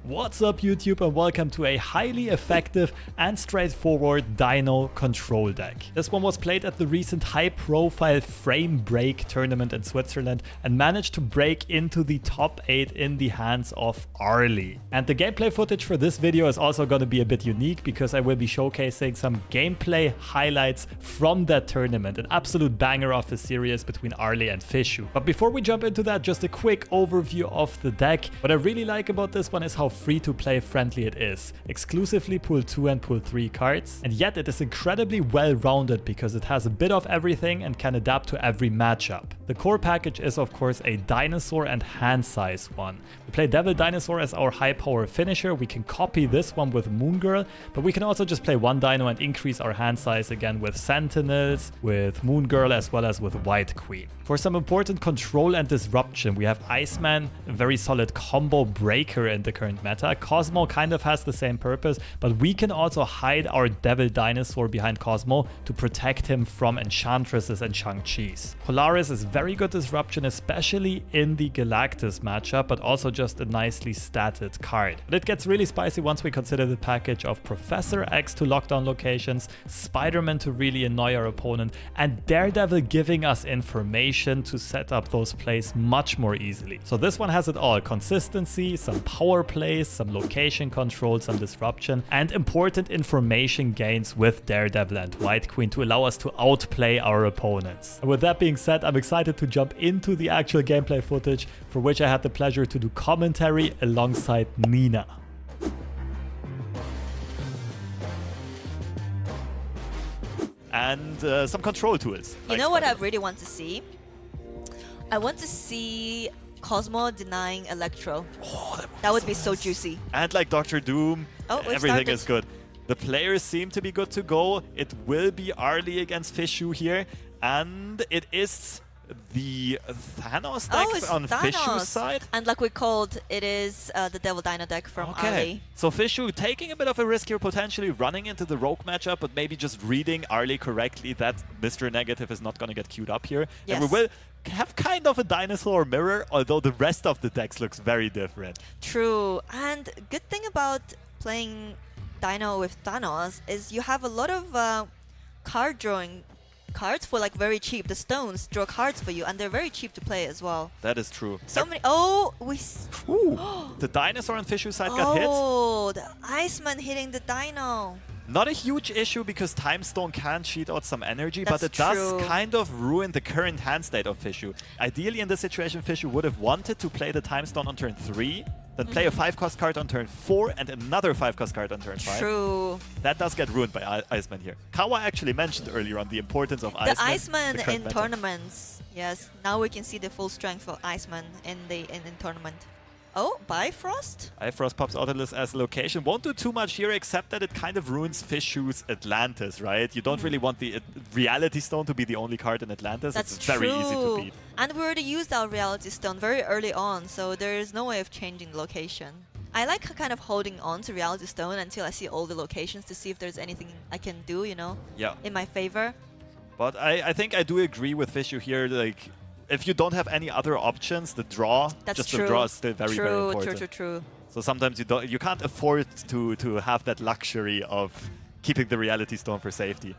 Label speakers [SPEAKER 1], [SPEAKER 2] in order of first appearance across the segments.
[SPEAKER 1] What's up YouTube, and welcome to a highly effective and straightforward Dino Control deck. This one was played at the recent high-profile Frame Break tournament in Switzerland and managed to break into the top 8 in the hands of Arlie. And the gameplay footage for this video is also going to be a bit unique because I will be showcasing some gameplay highlights from that tournament, an absolute banger of a series between Arlie and Fishou. But before we jump into that, just a quick overview of the deck. What I really like about this one is how free-to-play friendly it is. Exclusively pull 2 and pull 3 cards, and yet it is incredibly well-rounded because it has a bit of everything and can adapt to every matchup. The core package is of course a dinosaur and Handsize one. We play Devil Dinosaur as our high power finisher. We can copy this one with Moon Girl, but we can also just play one dino and increase our hand size again with Sentinels, with Moon Girl, as well as with White Queen. For some important control and disruption, we have Iceman, a very solid combo breaker in the current meta. Cosmo kind of has the same purpose, but we can also hide our Devil Dinosaur behind Cosmo to protect him from Enchantresses and Shang-Chi's. Polaris is very good disruption, especially in the Galactus matchup, but also just a nicely statted card. But it gets really spicy once we consider the package of Professor X to lock down locations, Spiderman to really annoy our opponent, and Daredevil giving us information to set up those plays much more easily. So this one has it all: consistency, some power plays, some location control, some disruption, and important information gains with Daredevil and White Queen to allow us to outplay our opponents. And with that being said, I'm excited to jump into the actual gameplay footage, for which I had the pleasure to do commentary alongside Nina. And some control tools.
[SPEAKER 2] You know what I really want to see? I want to see Cosmo denying Electro.
[SPEAKER 1] Oh,
[SPEAKER 2] that would be so juicy.
[SPEAKER 1] And like Dr. Doom, everything is good. The players seem to be good to go. It will be Arlie against Fishou here. And it is the Thanos deck on Fishou's side.
[SPEAKER 2] And like we called, it is the Devil Dino deck from Arlie.
[SPEAKER 1] So Fishou taking a bit of a risk here, potentially running into the Rogue matchup, but maybe just reading Arlie correctly that Mr. Negative is not going to get queued up here.
[SPEAKER 2] Yes.
[SPEAKER 1] And we will have kind of a dinosaur mirror, although the rest of the decks looks very different.
[SPEAKER 2] True. And good thing about playing Dino with Thanos is you have a lot of card drawing cards for like very cheap. The stones draw cards for you, and they're very cheap to play as well.
[SPEAKER 1] That is true.
[SPEAKER 2] So many. Oh, we.
[SPEAKER 1] Ooh, the dinosaur on Fishou's side got hit.
[SPEAKER 2] Oh, the Iceman hitting the dino.
[SPEAKER 1] Not a huge issue because Time Stone can cheat out some energy,
[SPEAKER 2] That's
[SPEAKER 1] but it
[SPEAKER 2] true.
[SPEAKER 1] does kind of ruin the current hand state of Fishou. Ideally, in this situation, Fishou would have wanted to play the Time Stone on turn 3, then play a 5-cost card on turn 4 and another 5-cost card on turn 5.
[SPEAKER 2] True.
[SPEAKER 1] That does get ruined by Iceman here. Kawa actually mentioned earlier on the importance of Iceman.
[SPEAKER 2] The Iceman in
[SPEAKER 1] meta.
[SPEAKER 2] tournaments. Yes, now we can see the full strength of Iceman in tournament. Oh, Bifrost?
[SPEAKER 1] Bifrost pops Autolus as a location. Won't do too much here, except that it kind of ruins Fishou's Atlantis, right? You don't really want the Reality Stone to be the only card in Atlantis.
[SPEAKER 2] That's
[SPEAKER 1] it's very easy to beat.
[SPEAKER 2] And we already used our Reality Stone very early on, so there is no way of changing the location. I like kind of holding on to Reality Stone until I see all the locations to see if there's anything I can do, you know, in my favor.
[SPEAKER 1] But I think I do agree with Fishou here, like, if you don't have any other options, the draw, the draw is still very important.
[SPEAKER 2] True.
[SPEAKER 1] So sometimes you can't afford to have that luxury of keeping the Reality Stone for safety.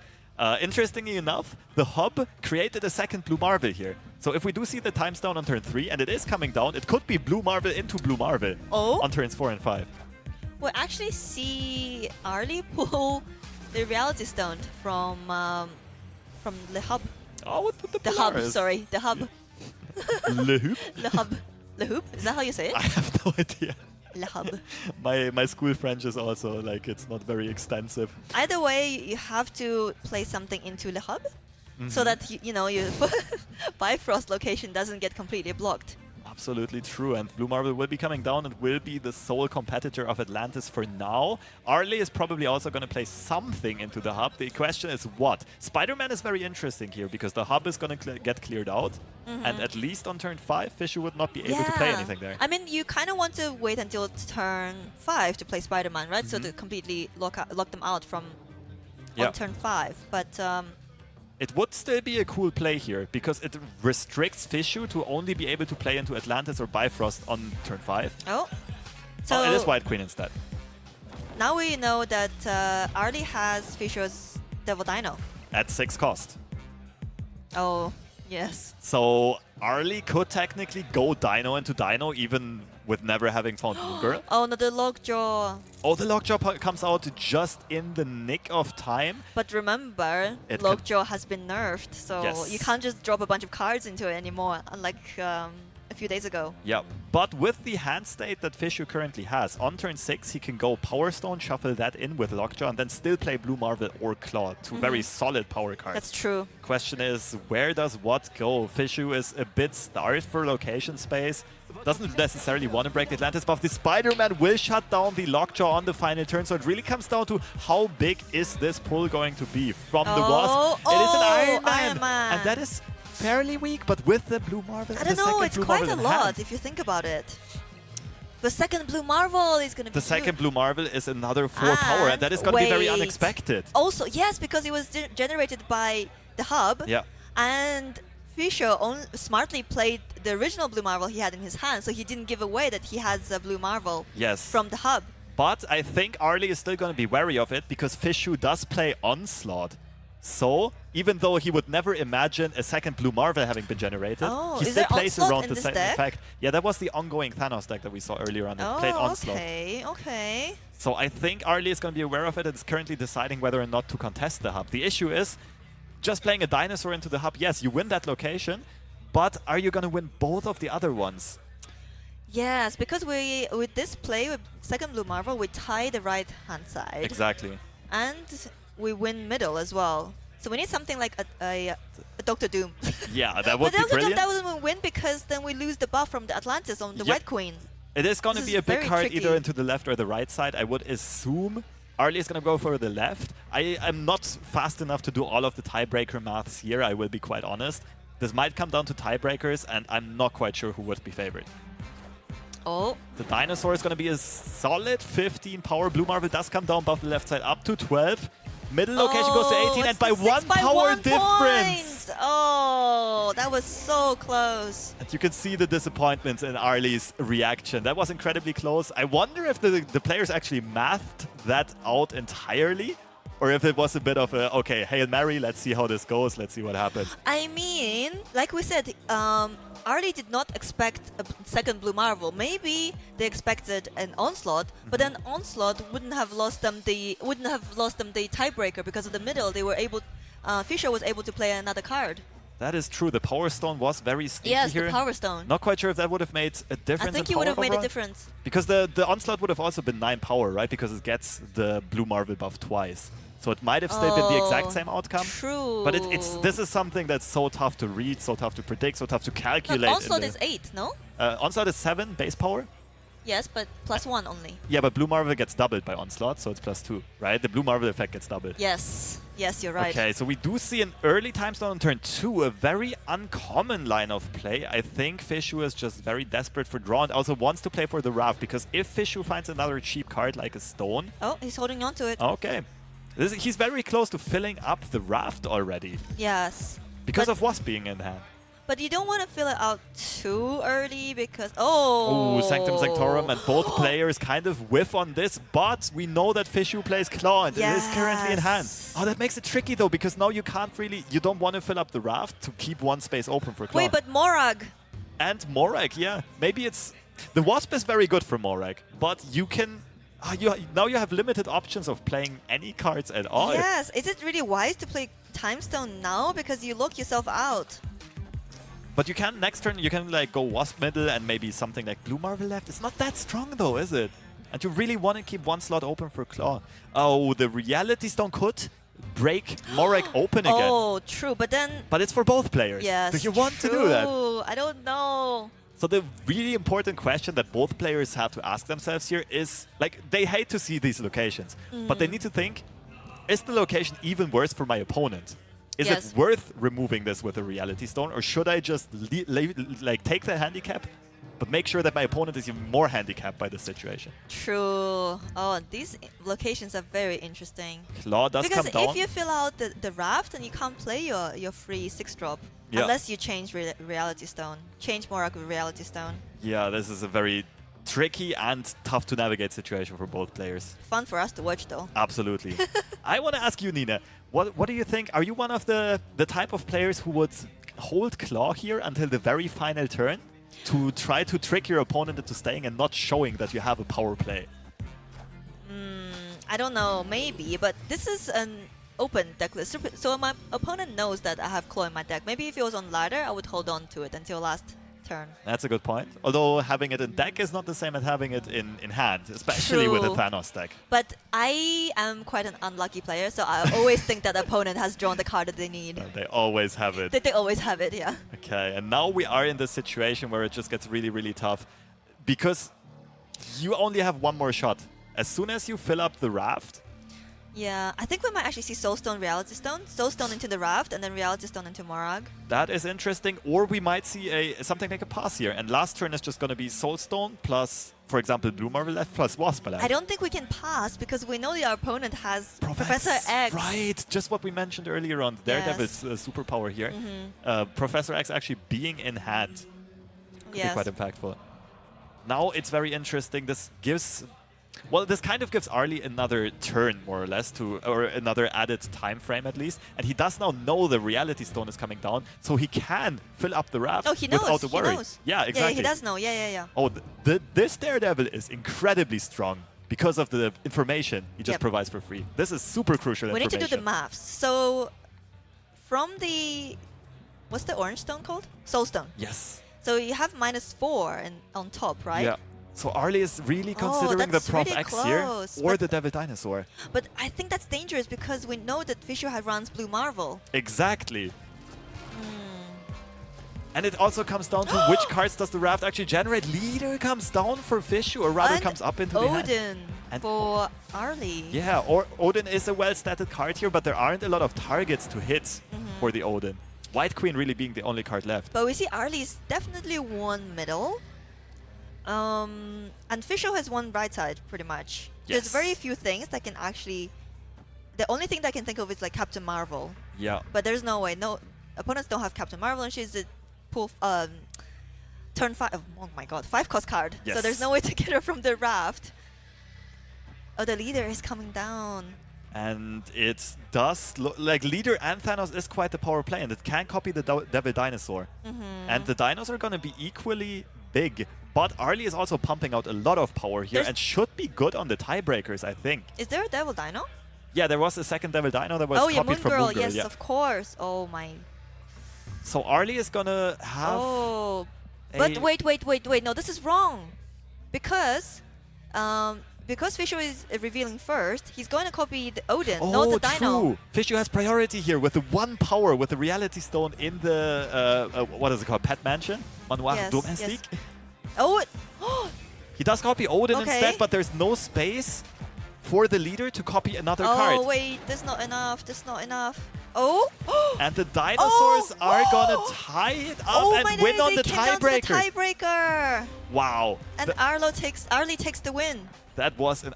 [SPEAKER 1] Interestingly enough, the hub created a second Blue Marvel here. So if we do see the Time Stone on turn 3 and it is coming down, it could be Blue Marvel into Blue Marvel on turns 4 and 5.
[SPEAKER 2] We'll actually see Arlie pull the Reality Stone from the hub.
[SPEAKER 1] Oh, with the
[SPEAKER 2] hub, sorry. The hub.
[SPEAKER 1] Le hoop?
[SPEAKER 2] Le hub. Le hoop? Is that how you say it?
[SPEAKER 1] I have no idea.
[SPEAKER 2] Le hub.
[SPEAKER 1] My school French is also, like, it's not very extensive.
[SPEAKER 2] Either way, you have to play something into Le hub so that, you know, your Bifrost location doesn't get completely blocked.
[SPEAKER 1] Absolutely true, and Blue Marvel will be coming down and will be the sole competitor of Atlantis for now. Arlie is probably also going to play something into the hub. The question is what? Spiderman is very interesting here because the hub is going to get cleared out, and at least on turn 5, Fishou would not be able to play anything there.
[SPEAKER 2] I mean, you kind of want to wait until turn 5 to play Spiderman, right? So to completely lock them out from on turn 5, but
[SPEAKER 1] It would still be a cool play here, because it restricts Fishou to only be able to play into Atlantis or Bifrost on turn 5.
[SPEAKER 2] Oh. So
[SPEAKER 1] it is White Queen instead.
[SPEAKER 2] now we know that Arlie has Fishou's Devil Dino.
[SPEAKER 1] At 6 cost.
[SPEAKER 2] Oh, yes.
[SPEAKER 1] So Arlie could technically go Dino into Dino even with never having found Moon Girl.
[SPEAKER 2] Oh no, the Lockjaw.
[SPEAKER 1] Oh, the Lockjaw comes out just in the nick of time.
[SPEAKER 2] But remember, Lockjaw has been nerfed, so
[SPEAKER 1] Yes.
[SPEAKER 2] you can't just drop a bunch of cards into it anymore, unlike a few days ago.
[SPEAKER 1] Yeah, but with the hand state that Fishou currently has, on turn 6 he can go Power Stone, shuffle that in with Lockjaw, and then still play Blue Marvel or Claw. Two very solid power cards.
[SPEAKER 2] That's true.
[SPEAKER 1] Question is, where does what go? Fishou is a bit starved for location space. Doesn't necessarily want to break the Atlantis buff. The Spiderman will shut down the Lockjaw on the final turn, so it really comes down to how big is this pull going to be from the Wasp. It is an Iron Man. And that is fairly weak, but with the Blue Marvel,
[SPEAKER 2] I don't know, it's quite a lot if you think about it. The second Blue Marvel is going to be
[SPEAKER 1] The second Blue Marvel is another 4 power, and that is going to be very unexpected.
[SPEAKER 2] Also, yes, because it was generated by the hub.
[SPEAKER 1] Yeah.
[SPEAKER 2] And Fishou smartly played the original Blue Marvel he had in his hand, so he didn't give away that he has a Blue Marvel from the hub.
[SPEAKER 1] But I think Arlie is still going to be wary of it because Fishou does play Onslaught. So, even though he would never imagine a second Blue Marvel having been generated, he still plays around the same effect. Yeah, that was the ongoing Thanos deck that we saw earlier on. It played Onslaught.
[SPEAKER 2] Okay.
[SPEAKER 1] So I think Arlie is going to be aware of it and is currently deciding whether or not to contest the hub. The issue is, just playing a dinosaur into the hub, yes, you win that location, but are you going to win both of the other ones?
[SPEAKER 2] Yes, because with this play, with second Blue Marvel, we tie the right hand side.
[SPEAKER 1] Exactly.
[SPEAKER 2] And we win middle as well. So we need something like a Doctor Doom.
[SPEAKER 1] Yeah, that would be brilliant. But Doctor Doom,
[SPEAKER 2] that wouldn't win because then we lose the buff from the Atlantis on the White Queen.
[SPEAKER 1] It is going to be a big card either into the left or the right side. I would assume Arlie is going to go for the left. I am not fast enough to do all of the tiebreaker maths here, I will be quite honest. This might come down to tiebreakers, and I'm not quite sure who would be favored.
[SPEAKER 2] Oh.
[SPEAKER 1] The dinosaur is going to be a solid 15 power. Blue Marvel does come down above the left side up to 12. Middle location goes to 18, and by 1 power difference!
[SPEAKER 2] Oh, that was so close.
[SPEAKER 1] And you can see the disappointments in Arlie's reaction. That was incredibly close. I wonder if the players actually mathed that out entirely, or if it was a bit of a, okay, Hail Mary, let's see how this goes, let's see what happens.
[SPEAKER 2] I mean, like we said, Arlie did not expect a second Blue Marvel. Maybe they expected an Onslaught, but then Onslaught wouldn't have lost them the tiebreaker because of the middle. They were able, Fishou was able to play another card.
[SPEAKER 1] That is true. The Power Stone was very sneaky here.
[SPEAKER 2] Yes, the Power Stone.
[SPEAKER 1] Not quite sure if that would have made a difference.
[SPEAKER 2] I think it would have made a difference.
[SPEAKER 1] Because the Onslaught would have also been 9 power, right? Because it gets the Blue Marvel buff twice. So it might have still been the exact same outcome.
[SPEAKER 2] True.
[SPEAKER 1] But this is something that's so tough to read, so tough to predict, so tough to calculate.
[SPEAKER 2] Onslaught is 8, no?
[SPEAKER 1] Onslaught is 7 base power.
[SPEAKER 2] Yes, but +1 only.
[SPEAKER 1] Yeah, but Blue Marvel gets doubled by Onslaught, so it's +2, right? The Blue Marvel effect gets doubled.
[SPEAKER 2] Yes. Yes, you're right.
[SPEAKER 1] Okay, so we do see an early time stone on turn 2, a very uncommon line of play. I think Fishou is just very desperate for draw and also wants to play for the Raft, because if Fishou finds another cheap card like a stone...
[SPEAKER 2] Oh, he's holding on to it.
[SPEAKER 1] Okay. He's very close to filling up the Raft already.
[SPEAKER 2] Yes.
[SPEAKER 1] Because of Wasp being in hand.
[SPEAKER 2] But you don't want to fill it out too early because... Oh!
[SPEAKER 1] Ooh, Sanctum Sanctorum, and both players kind of whiff on this, but we know that Fishou plays Claw and it is currently in hand. Oh, that makes it tricky though, because now you can't really... You don't want to fill up the Raft to keep one space open for Claw.
[SPEAKER 2] Wait, but Morag!
[SPEAKER 1] And Morag, yeah. Maybe it's... The Wasp is very good for Morag, but you can... now you have limited options of playing any cards at all.
[SPEAKER 2] Yes, is it really wise to play Time Stone now? Because you lock yourself out.
[SPEAKER 1] But you can, next turn, you can like go Wasp middle and maybe something like Blue Marvel left. It's not that strong though, is it? And you really want to keep one slot open for Claw. Oh, the Reality Stone could break Morag open again.
[SPEAKER 2] Oh, true, but then...
[SPEAKER 1] But it's for both players.
[SPEAKER 2] Yes,
[SPEAKER 1] do you want to do that?
[SPEAKER 2] I don't know.
[SPEAKER 1] So the really important question that both players have to ask themselves here is, like, they hate to see these locations, but they need to think, is the location even worse for my opponent? Is it worth removing this with a Reality Stone, or should I just like take the handicap, but make sure that my opponent is even more handicapped by the situation?
[SPEAKER 2] True. Oh, these locations are very interesting.
[SPEAKER 1] Claw does come down.
[SPEAKER 2] Because if you fill out the Raft, then you can't play your free 6-drop. Unless you change Reality Stone. Change Morag with Reality Stone.
[SPEAKER 1] Yeah, this is a very tricky and tough to navigate situation for both players.
[SPEAKER 2] Fun for us to watch, though.
[SPEAKER 1] Absolutely. I want to ask you, Nina, what do you think? Are you one of the type of players who would hold Claw here until the very final turn to try to trick your opponent into staying and not showing that you have a power play?
[SPEAKER 2] I don't know, maybe, but this is an open deck list, so my opponent knows that I have Claw in my deck. Maybe if it was on ladder, I would hold on to it until last turn.
[SPEAKER 1] That's a good point. Although having it in deck is not the same as having it in hand, especially with a Thanos deck.
[SPEAKER 2] But I am quite an unlucky player, so I always think that the opponent has drawn the card that they need.
[SPEAKER 1] They always have it.
[SPEAKER 2] They always have it, yeah.
[SPEAKER 1] Okay, and now we are in the situation where it just gets really, really tough because you only have one more shot. As soon as you fill up the raft.
[SPEAKER 2] Yeah, I think we might actually see Soulstone, Reality Stone. Soulstone into the raft, and then Reality Stone into Morag.
[SPEAKER 1] That is interesting. Or we might see something like a pass here. And last turn is just going to be Soulstone plus, for example, Blue Marvel left plus Wasp left.
[SPEAKER 2] I don't think we can pass because we know that our opponent has Professor X.
[SPEAKER 1] Right, just what we mentioned earlier on. Daredevil's superpower here. Professor X actually being in hand could be quite impactful. Now it's very interesting. This gives... Well, this kind of gives Arlie another turn, more or less, or another added time frame at least. And he does now know the Reality Stone is coming down, so he can fill up the raft without a worry.
[SPEAKER 2] He knows.
[SPEAKER 1] Yeah, exactly.
[SPEAKER 2] Yeah, he does know. Yeah.
[SPEAKER 1] Oh, this Daredevil is incredibly strong because of the information he just provides for free. This is super crucial information.
[SPEAKER 2] We need to do the maths. So, from the... What's the orange stone called? Soulstone.
[SPEAKER 1] Yes.
[SPEAKER 2] So you have -4 on top, right?
[SPEAKER 1] Yeah. So Arlie is really considering the Prof X here or the Devil Dinosaur.
[SPEAKER 2] But I think that's dangerous because we know that Fishou runs Blue Marvel.
[SPEAKER 1] Exactly. And it also comes down to which cards does the raft actually generate. Leader comes down for Fishou, or rather comes up into the hand.
[SPEAKER 2] Odin for Arlie.
[SPEAKER 1] Yeah, or Odin is a well-statted card here, but there aren't a lot of targets to hit for the Odin. White Queen really being the only card left.
[SPEAKER 2] But we see Arlie is definitely one middle. And Fishou has one right side, pretty much.
[SPEAKER 1] Yes.
[SPEAKER 2] There's very few things that can actually... The only thing that I can think of is like Captain Marvel.
[SPEAKER 1] Yeah.
[SPEAKER 2] But there's no way. No, opponents don't have Captain Marvel, and she's a pull... turn 5... Oh my god, 5-cost card.
[SPEAKER 1] Yes.
[SPEAKER 2] So there's no way to get her from the raft. Oh, the leader is coming down.
[SPEAKER 1] And it does look like Leader and Thanos is quite the power play, and it can copy the Devil Dinosaur. And the dinos are going to be equally big. But Arlie is also pumping out a lot of power here and should be good on the tiebreakers, I think.
[SPEAKER 2] Is there a Devil Dino?
[SPEAKER 1] Yeah, there was a second Devil Dino that was copied from Moon Girl.
[SPEAKER 2] Yes, of course. Oh my.
[SPEAKER 1] So Arlie is going to have...
[SPEAKER 2] Oh, but wait. No, this is wrong. Because Fishou is revealing first, he's going to copy the Odin, not the Dino.
[SPEAKER 1] True. Fishou has priority here with the one power, with the Reality Stone in the, what is it called, Pet Mansion? Manoir Domestique?
[SPEAKER 2] Yes. Oh,
[SPEAKER 1] he does copy Odin instead, but there's no space for the leader to copy another card.
[SPEAKER 2] Oh, wait, there's not enough. Oh!
[SPEAKER 1] And the dinosaurs are gonna tie it up and win on the tiebreaker. Wow.
[SPEAKER 2] And Arlie takes the win.
[SPEAKER 1] That was an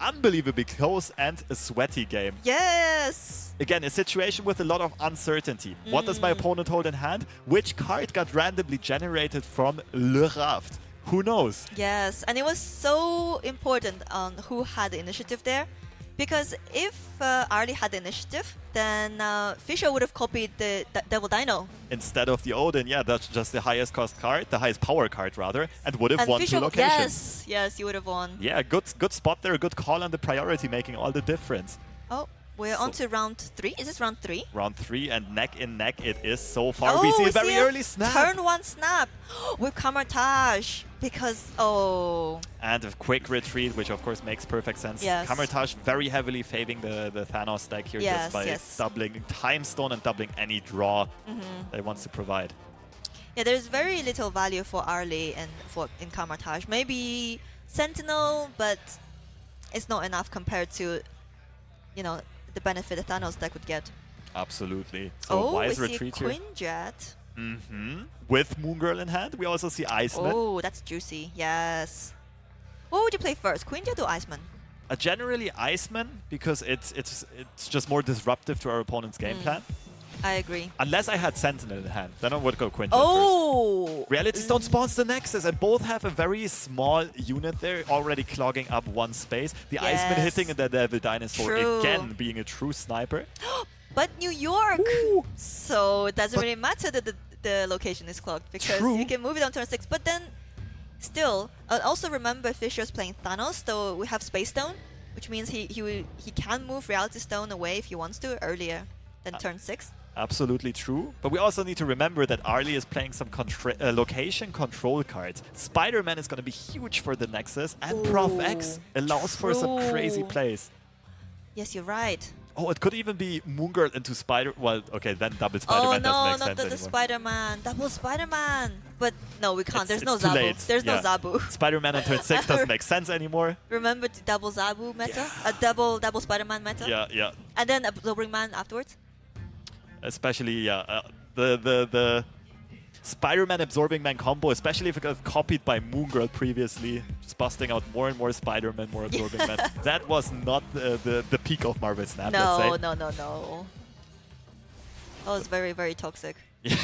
[SPEAKER 1] unbelievably close and a sweaty game.
[SPEAKER 2] Yes!
[SPEAKER 1] Again, a situation with a lot of uncertainty. What does my opponent hold in hand? Which card got randomly generated from Le Raft? Who knows?
[SPEAKER 2] Yes, and it was so important on who had the initiative there. Because if Arlie had the initiative, then Fishou would have copied the Devil Dino.
[SPEAKER 1] Instead of the Odin, yeah, that's just the highest cost card, the highest power card rather, and would have won 2 locations.
[SPEAKER 2] Yes, you would have won.
[SPEAKER 1] Yeah, good spot there, a good call on the priority, making all the difference.
[SPEAKER 2] Oh, we're on to round 3. Is this round 3?
[SPEAKER 1] Round 3, and neck in neck it is so far. We see a very early snap.
[SPEAKER 2] Turn 1 snap with Camartage. Because,
[SPEAKER 1] And a quick retreat, which of course makes perfect sense.
[SPEAKER 2] Yes.
[SPEAKER 1] Camartage very heavily favoring the Thanos deck here, just by doubling Time Stone and doubling any draw that it wants to provide.
[SPEAKER 2] Yeah, there's very little value for Arlie in Camartage. Maybe Sentinel, but it's not enough compared to, the benefit the Thanos deck would get.
[SPEAKER 1] Absolutely. So wise retreat here.
[SPEAKER 2] Quinjet.
[SPEAKER 1] With Moon Girl in hand, we also see Iceman.
[SPEAKER 2] Oh, that's juicy. Yes. What would you play first, Quinjet or Iceman?
[SPEAKER 1] Generally Iceman, because it's just more disruptive to our opponent's game plan.
[SPEAKER 2] I agree.
[SPEAKER 1] Unless I had Sentinel in hand, then I would go Quinjet
[SPEAKER 2] Oh!
[SPEAKER 1] first. Reality Stone spawns the Nexus, and both have a very small unit there, already clogging up one space. The Iceman hitting the Devil Dinosaur again, being a true sniper.
[SPEAKER 2] But New York!
[SPEAKER 1] Ooh.
[SPEAKER 2] So it doesn't really matter that the location is clogged, because you can move it on turn 6. But then, still, also remember Fishou's playing Thanos, so we have Space Stone, which means he can move Reality Stone away if he wants to earlier than turn 6.
[SPEAKER 1] Absolutely true. But we also need to remember that Arlie is playing some location control cards. Spiderman is going to be huge for the Nexus, and Prof X allows for some crazy plays.
[SPEAKER 2] Yes, you're right.
[SPEAKER 1] Oh, it could even be Moon Girl into Spider... Well, okay, then double Spider-Man doesn't make sense anymore.
[SPEAKER 2] Oh no, not the Spider-Man. Double Spider-Man. But no, we can't. There's no
[SPEAKER 1] too
[SPEAKER 2] Zabu.
[SPEAKER 1] late.
[SPEAKER 2] There's no Zabu.
[SPEAKER 1] Spider-Man on turn 6 doesn't make sense anymore.
[SPEAKER 2] Remember the double Zabu meta? A double Spider-Man meta?
[SPEAKER 1] Yeah, yeah.
[SPEAKER 2] And then Absorbing Man afterwards?
[SPEAKER 1] Especially, the Spider-Man Absorbing Man combo, especially if it got copied by Moon Girl previously, just busting out more and more Spider-Man, more Absorbing Man. That was not the peak of Marvel Snap, let's say.
[SPEAKER 2] No. That was very, very toxic.
[SPEAKER 1] Yeah,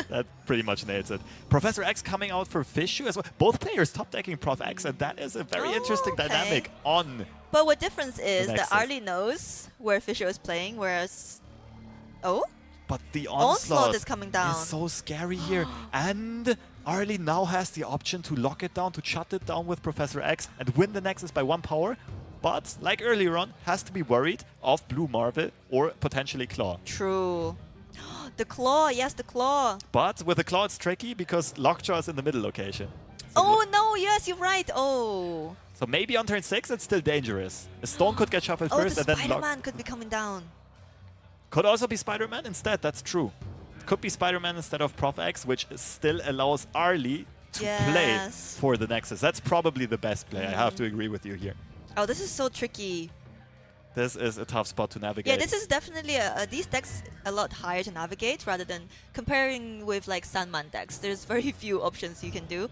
[SPEAKER 1] that pretty much nails it. Professor X coming out for Fishou as well. Both players top decking Prof X, and that is a very interesting dynamic on.
[SPEAKER 2] But what difference is that Arlie knows where Fishou is playing, whereas... Oh?
[SPEAKER 1] But the onslaught
[SPEAKER 2] is coming down.
[SPEAKER 1] Is so scary here. And Arlie now has the option to lock it down, to shut it down with Professor X and win the Nexus by 1 power. But, like earlier on, has to be worried of Blue Marvel or potentially Claw.
[SPEAKER 2] True. The Claw, yes, the Claw.
[SPEAKER 1] But with the Claw, it's tricky because Lockjaw is in the middle location.
[SPEAKER 2] So oh no, yes, you're right. Oh.
[SPEAKER 1] So maybe on turn 6, it's still dangerous. A Stone could get shuffled first and then
[SPEAKER 2] Spider-Man could be coming down.
[SPEAKER 1] Could also be Spider-Man instead, that's true. Could be Spider-Man instead of Prof X, which still allows Arlie to play for the Nexus. That's probably the best play. I have to agree with you here.
[SPEAKER 2] Oh, this is so tricky.
[SPEAKER 1] This is a tough spot to navigate.
[SPEAKER 2] Yeah, this is definitely these decks a lot higher to navigate rather than comparing with like Sandman decks. There's very few options you can do.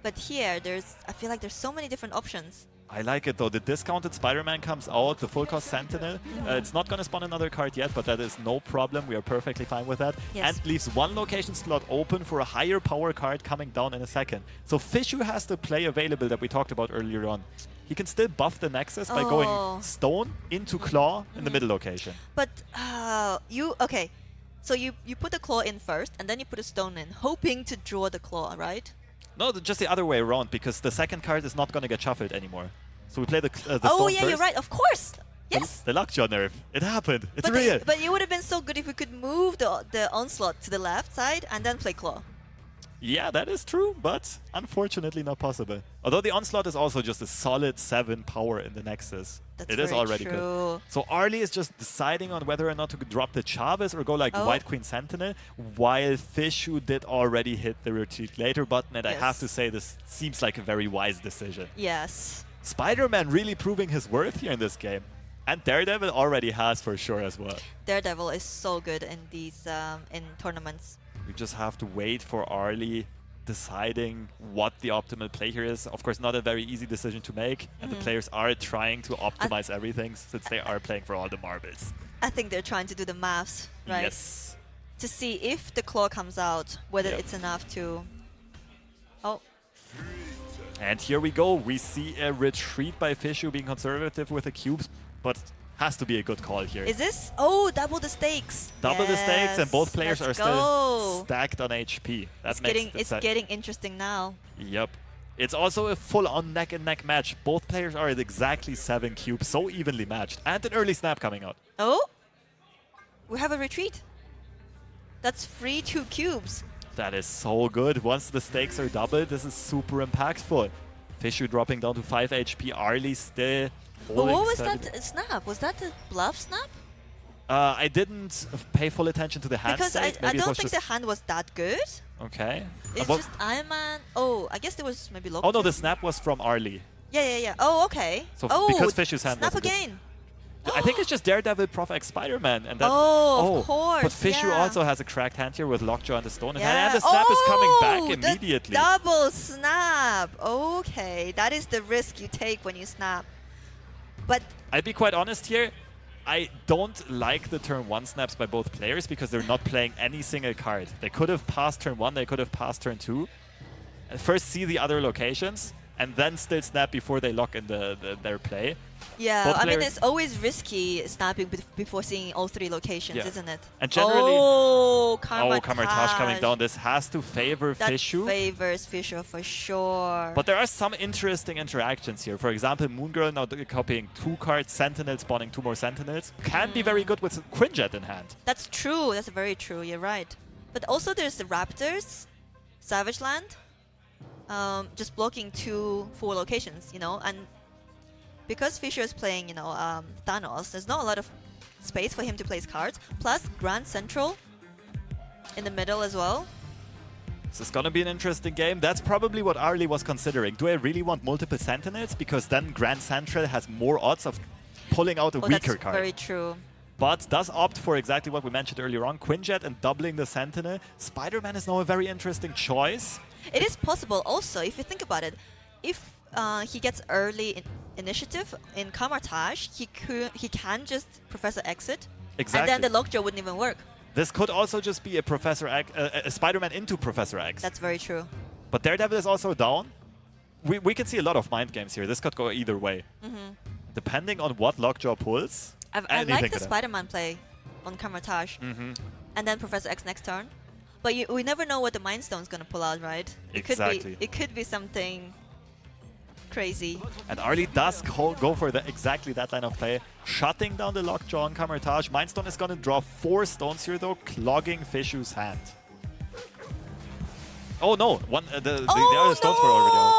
[SPEAKER 2] But here, I feel like there's so many different options.
[SPEAKER 1] I like it though. The discounted Spider-Man comes out, the full cost Sentinel. It's not going to spawn another card yet, but that is no problem. We are perfectly fine with that. Yes. And leaves 1 location slot open for a higher power card coming down in a second. So Fishou has the play available that we talked about earlier on. He can still buff the Nexus by going Stone into Claw in the middle location.
[SPEAKER 2] But okay. So you put the Claw in first, and then you put a Stone in, hoping to draw the Claw, right?
[SPEAKER 1] No, just the other way around, because the second card is not going to get shuffled anymore. So we play the Stone
[SPEAKER 2] yeah,
[SPEAKER 1] first.
[SPEAKER 2] You're right. Of course. Yes.
[SPEAKER 1] The Lockjaw nerf. It happened. It's real.
[SPEAKER 2] But it would have been so good if we could move the Onslaught to the left side and then play Claw.
[SPEAKER 1] Yeah, that is true, but unfortunately not possible. Although the Onslaught is also just a solid 7 power in the Nexus. It is already good. So Arlie is just deciding on whether or not to drop the Chavez or go like White Queen Sentinel, while Fishou did already hit the retreat later button, and I have to say this seems like a very wise decision.
[SPEAKER 2] Yes.
[SPEAKER 1] Spider-Man really proving his worth here in this game. And Daredevil already has for sure as well.
[SPEAKER 2] Daredevil is so good in these in tournaments.
[SPEAKER 1] We just have to wait for Arlie deciding what the optimal play here is. Of course, not a very easy decision to make, and the players are trying to optimize everything since they are playing for all the marbles.
[SPEAKER 2] I think they're trying to do the maths, right?
[SPEAKER 1] Yes.
[SPEAKER 2] To see if the Claw comes out, whether it's enough to... Oh.
[SPEAKER 1] And here we go. We see a retreat by Fishou being conservative with the cubes, but has to be a good call here.
[SPEAKER 2] Is this? Oh, double the stakes.
[SPEAKER 1] Double the stakes, and both players are still stacked on HP. It's
[SPEAKER 2] getting interesting now.
[SPEAKER 1] Yep. It's also a full-on neck-and-neck match. Both players are at exactly 7 cubes, so evenly matched. And an early snap coming out.
[SPEAKER 2] Oh? We have a retreat. That's free 2 cubes.
[SPEAKER 1] That is so good. Once the stakes are doubled, this is super impactful. Fishou dropping down to 5 HP. Arlie still holding.
[SPEAKER 2] What was that snap? Was that the bluff snap?
[SPEAKER 1] I didn't pay full attention to the hand
[SPEAKER 2] because
[SPEAKER 1] state.
[SPEAKER 2] I don't think the hand was that good.
[SPEAKER 1] Okay.
[SPEAKER 2] It's just Iron Man. Oh, I guess there was maybe local.
[SPEAKER 1] Oh no, the snap was from Arlie.
[SPEAKER 2] Yeah. Oh, okay.
[SPEAKER 1] So because Fishou's hand
[SPEAKER 2] snap
[SPEAKER 1] was
[SPEAKER 2] again.
[SPEAKER 1] I think it's just Daredevil, Prof X, Spider-Man, and that.
[SPEAKER 2] Of course.
[SPEAKER 1] But Fishou also has a cracked hand here with Lockjaw and the Stone, and the snap is coming back immediately.
[SPEAKER 2] Double snap. Okay, that is the risk you take when you snap. But
[SPEAKER 1] I'll be quite honest here. I don't like the turn 1 snaps by both players because they're not playing any single card. They could have passed turn 1, they could have passed turn 2. And first see the other locations, and then still snap before they lock in their play.
[SPEAKER 2] Yeah,
[SPEAKER 1] Both
[SPEAKER 2] I mean,
[SPEAKER 1] players-
[SPEAKER 2] it's always risky snapping before seeing all 3 locations,
[SPEAKER 1] Yeah.
[SPEAKER 2] isn't it?
[SPEAKER 1] And generally...
[SPEAKER 2] Oh, Karmatage.
[SPEAKER 1] Karmatage coming down. This has to favor
[SPEAKER 2] That
[SPEAKER 1] Fishou.
[SPEAKER 2] favors Fishou for sure.
[SPEAKER 1] But there are some interesting interactions here. For example, Moon Girl now copying 2 cards, Sentinel spawning 2 more Sentinels. Can be very good with Quinjet in hand.
[SPEAKER 2] That's true. That's very true. You're right. But also there's the Raptors, Savage Land, just blocking 4 locations, you know, and because Fishou is playing, you know, Thanos, there's not a lot of space for him to place cards. Plus Grand Central in the middle as well.
[SPEAKER 1] This is gonna be an interesting game. That's probably what Arlie was considering. Do I really want multiple Sentinels? Because then Grand Central has more odds of pulling out a weaker
[SPEAKER 2] that's
[SPEAKER 1] card.
[SPEAKER 2] very true.
[SPEAKER 1] But does opt for exactly what we mentioned earlier on, Quinjet and doubling the Sentinel. Spiderman is now a very interesting choice.
[SPEAKER 2] It is possible also, if you think about it, if he gets early initiative in Karmatage, he can just Professor Exit,
[SPEAKER 1] Exactly.
[SPEAKER 2] and then the lockjaw wouldn't even work.
[SPEAKER 1] This could also just be a Professor X, a Spider-Man into Professor X.
[SPEAKER 2] That's very true.
[SPEAKER 1] But Daredevil is also down. We can see a lot of mind games here. This could go either way. Depending on what lockjaw pulls.
[SPEAKER 2] I
[SPEAKER 1] anything
[SPEAKER 2] like the
[SPEAKER 1] could happen.
[SPEAKER 2] Spider-Man play on Karmatage, and then Professor X next turn. But we never know what the Mind Stone's gonna pull out, right?
[SPEAKER 1] Exactly.
[SPEAKER 2] It could be something crazy.
[SPEAKER 1] And Arlie does go for exactly that line of play, shutting down the lockjaw on Karmatage. Mindstone is going to draw 4 stones here, though, clogging Fishou's hand. Oh no! The other stones were already out.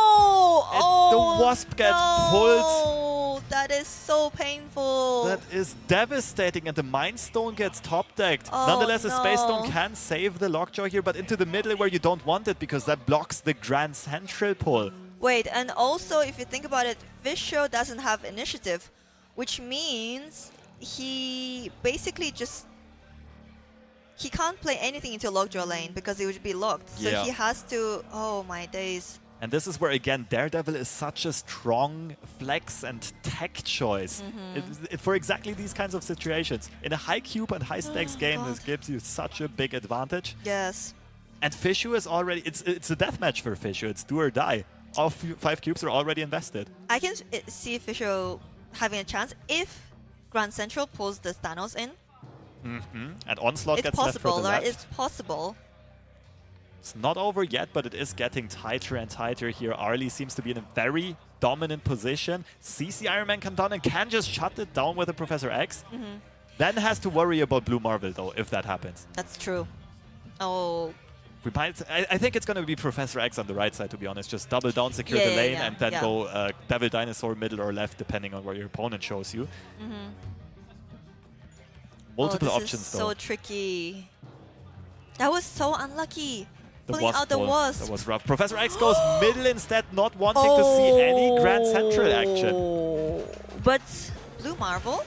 [SPEAKER 1] And the Wasp gets pulled.
[SPEAKER 2] That is so painful.
[SPEAKER 1] That is devastating, and the Mind Stone gets top decked.
[SPEAKER 2] Oh,
[SPEAKER 1] Nonetheless, a Space Stone
[SPEAKER 2] no.
[SPEAKER 1] can save the lockjaw here, but into the middle where you don't want it because that blocks the Grand Central pull.
[SPEAKER 2] Wait, and also if you think about it, Fishou doesn't have initiative, which means he basically he can't play anything into lockjaw lane because it would be locked. So
[SPEAKER 1] Yeah.
[SPEAKER 2] he has to. Oh my days.
[SPEAKER 1] And this is where, again, Daredevil is such a strong flex and tech choice for exactly these kinds of situations. In a high cube and high stakes game,
[SPEAKER 2] God.
[SPEAKER 1] this gives you such a big advantage.
[SPEAKER 2] Yes.
[SPEAKER 1] And Fishou is already, it's a deathmatch for Fishou. It's do or die. All 5 cubes are already invested.
[SPEAKER 2] I can see Fishou having a chance if Grand Central pulls the Thanos in.
[SPEAKER 1] And Onslaught
[SPEAKER 2] It's
[SPEAKER 1] gets left for
[SPEAKER 2] possible,
[SPEAKER 1] the
[SPEAKER 2] right?
[SPEAKER 1] left.
[SPEAKER 2] It's possible.
[SPEAKER 1] It's not over yet, but it is getting tighter and tighter here. Arlie seems to be in a very dominant position. Sees the Iron Man come down and can just shut it down with a Professor X. Then has to worry about Blue Marvel, though, if that happens.
[SPEAKER 2] That's true. Oh.
[SPEAKER 1] We might, I think it's going to be Professor X on the right side, to be honest. Just double down, secure the lane, and then go Devil Dinosaur middle or left, depending on where your opponent shows you. Multiple
[SPEAKER 2] this
[SPEAKER 1] options,
[SPEAKER 2] is
[SPEAKER 1] though.
[SPEAKER 2] so tricky. That was so unlucky.
[SPEAKER 1] The
[SPEAKER 2] Pulling out the
[SPEAKER 1] pull,
[SPEAKER 2] Wasp.
[SPEAKER 1] that was rough. Professor X goes middle instead, not wanting to see any Grand Central action.
[SPEAKER 2] But Blue Marvel?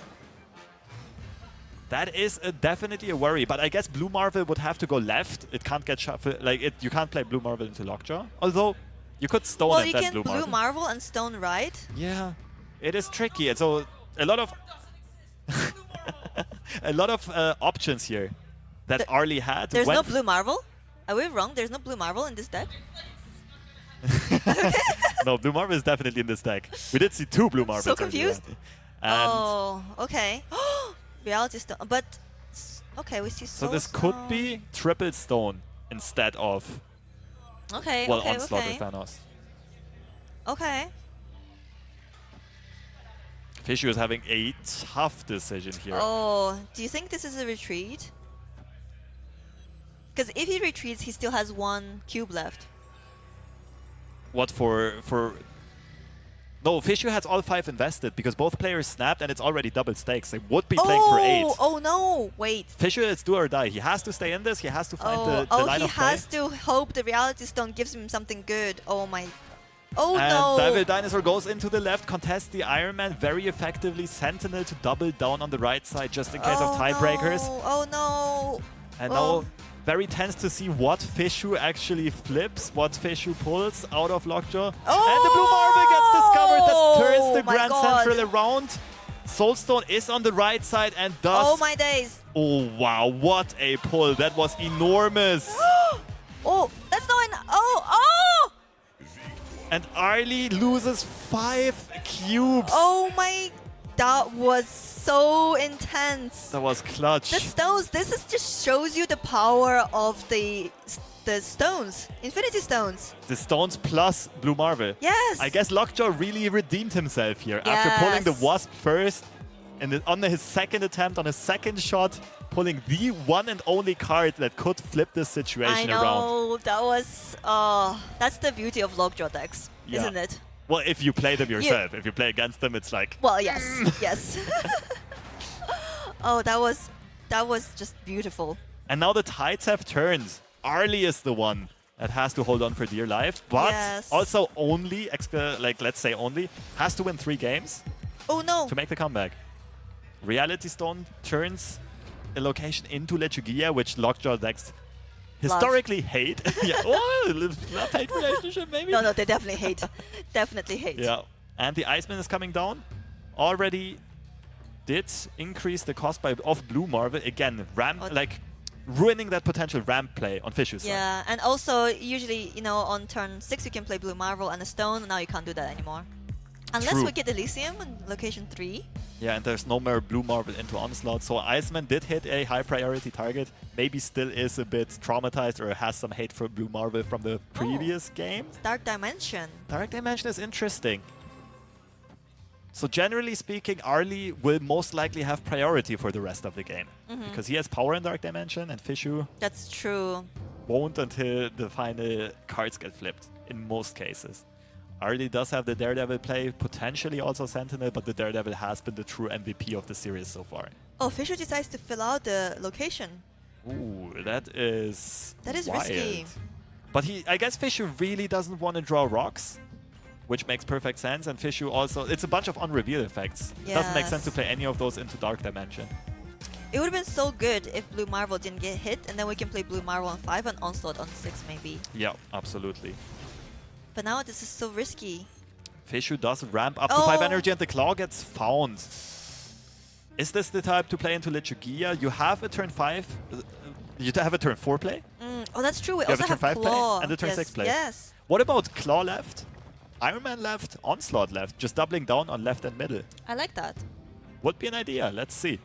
[SPEAKER 1] That is definitely a worry, but I guess Blue Marvel would have to go left. It can't get shuffled. Like, you can't play Blue Marvel into Lockjaw. Although, you could Stone
[SPEAKER 2] Well,
[SPEAKER 1] and
[SPEAKER 2] you
[SPEAKER 1] then
[SPEAKER 2] can
[SPEAKER 1] Blue Marvel.
[SPEAKER 2] Blue Marvel and Stone right.
[SPEAKER 1] Yeah, it is tricky. And so, a lot of a lot of options here that Arlie had.
[SPEAKER 2] There's no Blue Marvel? Are we wrong? There's no Blue Marvel in this deck?
[SPEAKER 1] No, Blue Marvel is definitely in this deck. We did see 2 Blue Marvels.
[SPEAKER 2] So
[SPEAKER 1] earlier.
[SPEAKER 2] confused.
[SPEAKER 1] And
[SPEAKER 2] Oh, okay. Reality Stone. But, okay, we see
[SPEAKER 1] so
[SPEAKER 2] Soul
[SPEAKER 1] this could
[SPEAKER 2] Stone.
[SPEAKER 1] be triple Stone instead of,
[SPEAKER 2] Okay,
[SPEAKER 1] well,
[SPEAKER 2] okay,
[SPEAKER 1] Onslaught
[SPEAKER 2] okay.
[SPEAKER 1] with Thanos.
[SPEAKER 2] Okay.
[SPEAKER 1] Fishou is having a tough decision here.
[SPEAKER 2] Oh, do you think this is a retreat? Because if he retreats, he still has 1 cube left.
[SPEAKER 1] What for? No, Fishou has all 5 invested because both players snapped and it's already double stakes. They would be playing for 8.
[SPEAKER 2] Oh no! Wait.
[SPEAKER 1] Fishou is do or die. He has to stay in this. He has to find the line
[SPEAKER 2] he
[SPEAKER 1] of play.
[SPEAKER 2] has to hope the Reality Stone gives him something good. Oh my. Oh
[SPEAKER 1] And
[SPEAKER 2] no!
[SPEAKER 1] Devil Dinosaur goes into the left, contests the Iron Man very effectively. Sentinel to double down on the right side just in case of tiebreakers.
[SPEAKER 2] No. Oh no!
[SPEAKER 1] And
[SPEAKER 2] Oh.
[SPEAKER 1] now very tense to see what Fishou actually flips, what Fishou pulls out of Lockjaw.
[SPEAKER 2] Oh!
[SPEAKER 1] And the Blue Marvel gets discovered. That turns the
[SPEAKER 2] My
[SPEAKER 1] Grand
[SPEAKER 2] God.
[SPEAKER 1] Central around. Soulstone is on the right side and does...
[SPEAKER 2] Oh my days.
[SPEAKER 1] Oh, wow. What a pull. That was enormous.
[SPEAKER 2] Oh, that's not an... Oh!
[SPEAKER 1] And Arlie loses 5 cubes.
[SPEAKER 2] Oh my... That was so intense.
[SPEAKER 1] That was clutch.
[SPEAKER 2] The stones, just shows you the power of the stones. Infinity stones.
[SPEAKER 1] The stones plus Blue Marvel.
[SPEAKER 2] Yes.
[SPEAKER 1] I guess Lockjaw really redeemed himself here. After pulling the Wasp first, and on his second attempt, on his second shot, pulling the one and only card that could flip this situation around.
[SPEAKER 2] I know, that was... that's the beauty of Lockjaw decks, isn't it?
[SPEAKER 1] Well, if you play them yourself. If you play against them, it's like...
[SPEAKER 2] Well, yes, yes. Oh, that was just beautiful.
[SPEAKER 1] And now the tides have turned. Arlie is the one that has to hold on for dear life, but also only, let's say only, has to win 3 games.
[SPEAKER 2] Oh no!
[SPEAKER 1] To make the comeback. Reality Stone turns a location into Lechugia, which Lockjaw decks historically hate. Love-hate relationship, maybe?
[SPEAKER 2] No, they definitely hate. Definitely hate.
[SPEAKER 1] Yeah. And the Iceman is coming down. Already did increase the cost of Blue Marvel. Again, ruining that potential ramp play on Fishou's side.
[SPEAKER 2] Yeah, and also usually, on turn 6 you can play Blue Marvel and a stone. Now you can't do that anymore. Unless we get Elysium in location 3.
[SPEAKER 1] Yeah, and there's no more Blue Marvel into Onslaught. So Iceman did hit a high priority target. Maybe still is a bit traumatized or has some hate for Blue Marvel from the previous game.
[SPEAKER 2] Dark Dimension.
[SPEAKER 1] Dark Dimension is interesting. So generally speaking, Arlie will most likely have priority for the rest of the game. Because he has power in Dark Dimension and Fishou
[SPEAKER 2] That's true.
[SPEAKER 1] won't until the final cards get flipped, in most cases. Arlie does have the Daredevil play, potentially also Sentinel, but the Daredevil has been the true MVP of the series so far.
[SPEAKER 2] Oh, Fishou decides to fill out the location.
[SPEAKER 1] Ooh, that is wild.
[SPEAKER 2] Risky.
[SPEAKER 1] But I guess Fishou really doesn't want to draw rocks, which makes perfect sense. And Fishou also, it's a bunch of unreveal effects. It doesn't make sense to play any of those into Dark Dimension.
[SPEAKER 2] It would have been so good if Blue Marvel didn't get hit, and then we can play Blue Marvel on 5 and Onslaught on 6 maybe.
[SPEAKER 1] Yeah, absolutely.
[SPEAKER 2] But now this is so risky.
[SPEAKER 1] Fishou does ramp up to 5 energy and the claw gets found. Is this the type to play into Lechugia? You have a turn 5, you have a turn 4 play?
[SPEAKER 2] Oh, that's true. We
[SPEAKER 1] you
[SPEAKER 2] also
[SPEAKER 1] have a turn 5
[SPEAKER 2] claw.
[SPEAKER 1] play and a turn 6 play.
[SPEAKER 2] Yes.
[SPEAKER 1] What about claw left, Iron Man left, Onslaught left, just doubling down on left and middle?
[SPEAKER 2] I like that.
[SPEAKER 1] Would be an idea, let's see.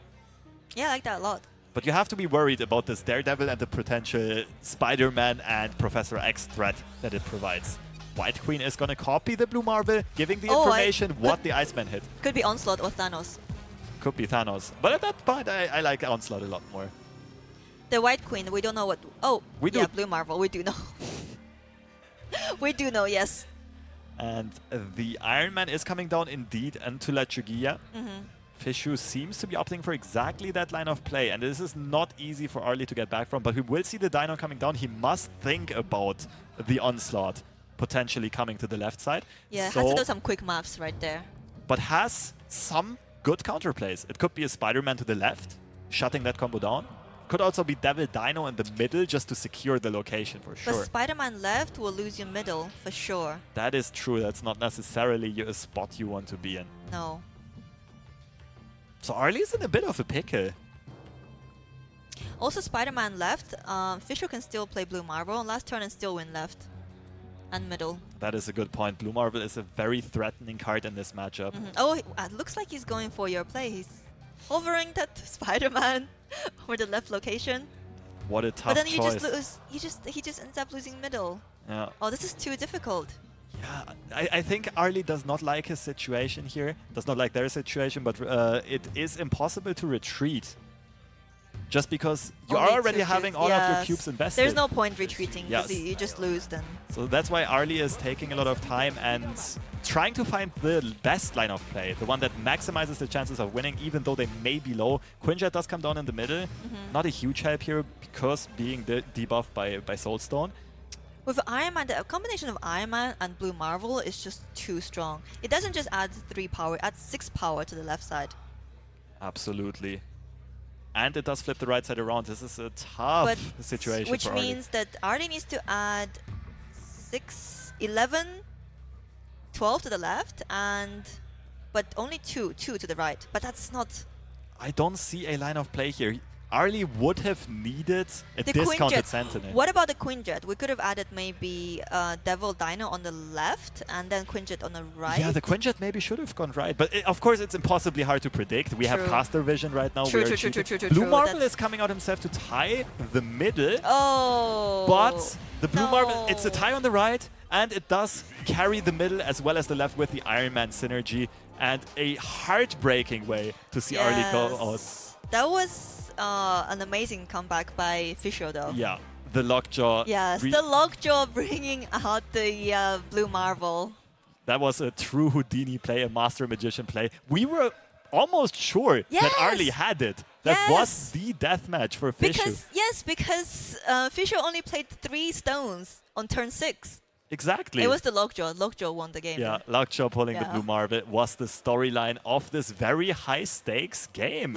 [SPEAKER 2] Yeah, I like that a lot.
[SPEAKER 1] But you have to be worried about this Daredevil and the potential Spiderman and Professor X threat that it provides. White Queen is going to copy the Blue Marvel, giving the information what the Iceman hit.
[SPEAKER 2] Could be Onslaught or Thanos.
[SPEAKER 1] Could be Thanos. But at that point, I like Onslaught a lot more.
[SPEAKER 2] The White Queen, we don't know what... Oh,
[SPEAKER 1] we do.
[SPEAKER 2] Yeah, Blue Marvel, we do know. We do know, yes.
[SPEAKER 1] And the Iron Man is coming down indeed into Lechugia. Fishou seems to be opting for exactly that line of play, and this is not easy for Arlie to get back from, but we will see the Dino coming down. He must think about the Onslaught potentially coming to the left side.
[SPEAKER 2] Yeah, has to do some quick maths right there.
[SPEAKER 1] But has some good counterplays. It could be a Spider-Man to the left, shutting that combo down. Could also be Devil Dino in the middle just to secure the location for sure.
[SPEAKER 2] But Spider-Man left will lose your middle for sure.
[SPEAKER 1] That is true. That's not necessarily a spot you want to be in.
[SPEAKER 2] No.
[SPEAKER 1] So Arlie's in a bit of a pickle.
[SPEAKER 2] Also, Spider-Man left. Fishou can still play Blue Marvel on last turn and still win left and middle.
[SPEAKER 1] That is a good point. Blue Marvel is a very threatening card in this matchup.
[SPEAKER 2] Oh, it looks like he's going for your play. He's hovering that Spider-Man over the left location.
[SPEAKER 1] What a tough choice.
[SPEAKER 2] But then you just lose. He just ends up losing middle.
[SPEAKER 1] Yeah.
[SPEAKER 2] Oh, this is too difficult.
[SPEAKER 1] Yeah, I think Arlie does not like his situation here. Does not like their situation, but it is impossible to retreat. Just because you are already having all of your cubes invested.
[SPEAKER 2] There's no point retreating because you just lose then.
[SPEAKER 1] So that's why Arlie is taking a lot of time and trying to find the best line of play. The one that maximizes the chances of winning, even though they may be low. Quinjet does come down in the middle. Not a huge help here because being debuffed by Soulstone.
[SPEAKER 2] With Iron Man, the combination of Iron Man and Blue Marvel is just too strong. It doesn't just add 3 power, it adds 6 power to the left side.
[SPEAKER 1] Absolutely. And it does flip the right side around. This is a tough situation
[SPEAKER 2] which
[SPEAKER 1] for Arlie.
[SPEAKER 2] means that Arlie needs to add 6, 11, 12 to the left and but only two to the right. But that's not
[SPEAKER 1] I don't see a line of play here. Arlie would have needed a
[SPEAKER 2] the
[SPEAKER 1] discounted
[SPEAKER 2] Quinjet.
[SPEAKER 1] Sentinel.
[SPEAKER 2] What about the Quinjet? We could have added maybe Devil Dino on the left and then Quinjet on the right.
[SPEAKER 1] Yeah, the Quinjet maybe should have gone right, but of course it's impossibly hard to predict. We have
[SPEAKER 2] True.
[SPEAKER 1] caster vision right now.
[SPEAKER 2] True,
[SPEAKER 1] We are
[SPEAKER 2] true, true,
[SPEAKER 1] cheating.
[SPEAKER 2] true, true,
[SPEAKER 1] Blue
[SPEAKER 2] true,
[SPEAKER 1] Marble
[SPEAKER 2] that's-
[SPEAKER 1] is coming out himself to tie the middle,
[SPEAKER 2] Oh.
[SPEAKER 1] but the Blue Marble, it's a
[SPEAKER 2] no.
[SPEAKER 1] tie on the right, and it does carry the middle as well as the left with the Iron Man synergy, and a heartbreaking way to see Arlie go out.
[SPEAKER 2] That was an amazing comeback by Fishou, though.
[SPEAKER 1] Yeah, the Lockjaw.
[SPEAKER 2] Yes, the Lockjaw bringing out the Blue Marble.
[SPEAKER 1] That was a true Houdini play, a Master Magician play. We were almost sure that
[SPEAKER 2] Yes!
[SPEAKER 1] Arlie had it. That was the deathmatch for Fishou.
[SPEAKER 2] Because Fishou only played 3 stones on turn 6.
[SPEAKER 1] Exactly.
[SPEAKER 2] It was the Lockjaw. Lockjaw won the game.
[SPEAKER 1] Yeah, Lockjaw pulling the
[SPEAKER 2] Yeah.
[SPEAKER 1] Blue Marble was the storyline of this very high stakes game.